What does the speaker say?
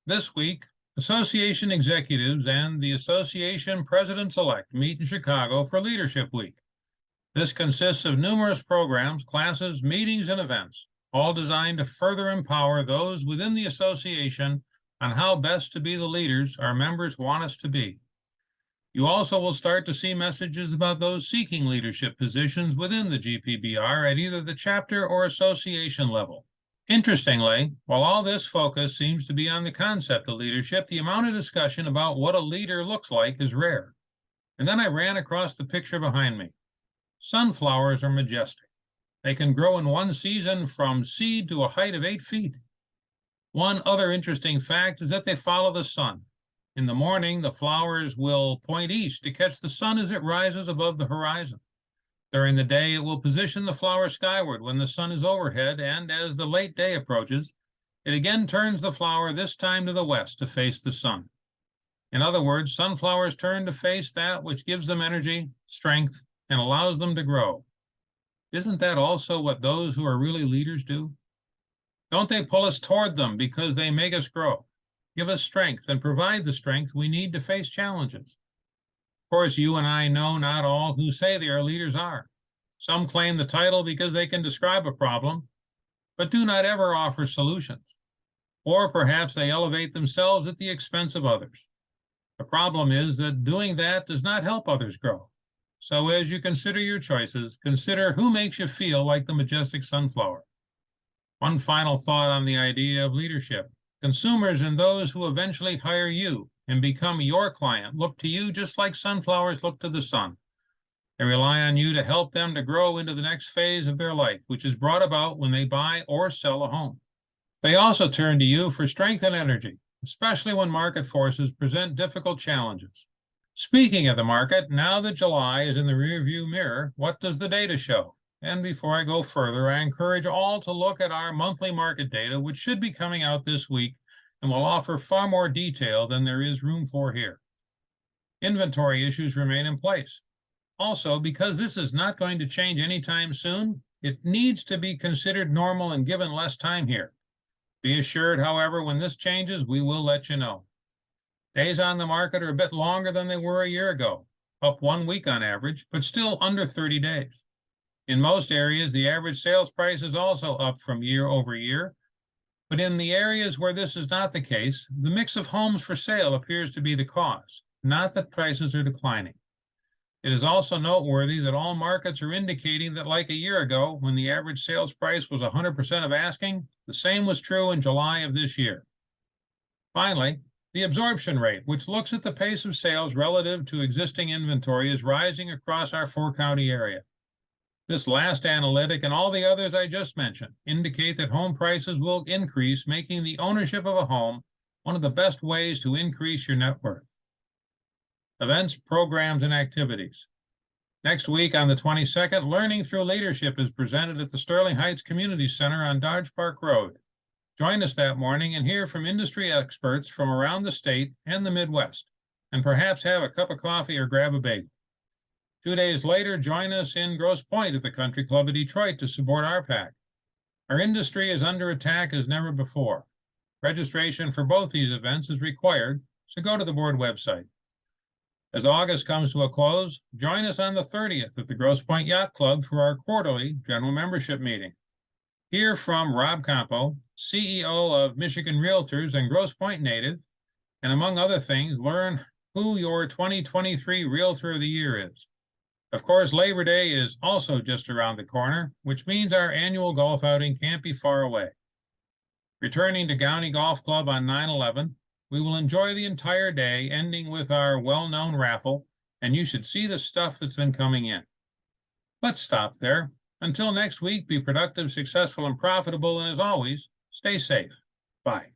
This week, association executives and the association presidents-elect meet in Chicago for Leadership Week. This consists of numerous programs, classes, meetings, and events, all designed to further empower those within the association on how best to be the leaders our members want us to be. You also will start to see messages about those seeking leadership positions within the GPBR at either the chapter or association level. Interestingly, while all this focus seems to be on the concept of leadership, the amount of discussion about what a leader looks like is rare. And then I ran across the picture behind me. Sunflowers are majestic. They can grow in one season from seed to a height of 8 feet. One other interesting fact is that they follow the sun. In the morning, the flowers will point east to catch the sun as it rises above the horizon. During the day, it will position the flower skyward when the sun is overhead, and as the late day approaches, it again turns the flower, this time to the west, to face the sun. In other words, sunflowers turn to face that which gives them energy, strength, and allows them to grow. Isn't that also what those who are really leaders do? Don't they pull us toward them because they make us grow, give us strength, and provide the strength we need to face challenges? Of course, you and I know not all who say they are leaders are. Some claim the title because they can describe a problem, but do not ever offer solutions. Or perhaps they elevate themselves at the expense of others. The problem is that doing that does not help others grow. So as you consider your choices, consider who makes you feel like the majestic sunflower. One final thought on the idea of leadership. Consumers and those who eventually hire you and become your client look to you just like sunflowers look to the sun. They rely on you to help them to grow into the next phase of their life, which is brought about when they buy or sell a home. They also turn to you for strength and energy, especially when market forces present difficult challenges. Speaking of the market, now that July is in the rearview mirror, what does the data show? And before I go further, I encourage all to look at our monthly market data, which should be coming out this week and will offer far more detail than there is room for here. Inventory issues remain in place. Also, because this is not going to change anytime soon, it needs to be considered normal and given less time here. Be assured, however, when this changes, we will let you know. Days on the market are a bit longer than they were a year ago, up 1 week on average, but still under 30 days. In most areas, the average sales price is also up from year over year, but in the areas where this is not the case, the mix of homes for sale appears to be the cause, not that prices are declining. It is also noteworthy that all markets are indicating that, like a year ago, when the average sales price was 100% of asking, the same was true in July of this year. Finally, the absorption rate, which looks at the pace of sales relative to existing inventory, is rising across our 4-county area. This last analytic and all the others I just mentioned indicate that home prices will increase, making the ownership of a home one of the best ways to increase your net worth. Events, programs, and activities. Next week on the 22nd, Learning Through Leadership is presented at the Sterling Heights Community Center on Dodge Park Road. Join us that morning and hear from industry experts from around the state and the Midwest, and perhaps have a cup of coffee or grab a bagel. 2 days later, join us in Grosse Pointe at the Country Club of Detroit to support RPAC. Our industry is under attack as never before. Registration for both these events is required, so go to the board website. As August comes to a close, join us on the 30th at the Grosse Pointe Yacht Club for our quarterly general membership meeting. Hear from Rob Campo, CEO of Michigan Realtors and Grosse Pointe native, and among other things, learn who your 2023 Realtor of the Year is. Of course, Labor Day is also just around the corner, which means our annual golf outing can't be far away. Returning to County Golf Club on 9/11, we will enjoy the entire day, ending with our well-known raffle, and you should see the stuff that's been coming in. Let's stop there. Until next week, be productive, successful, and profitable, and as always, stay safe. Bye.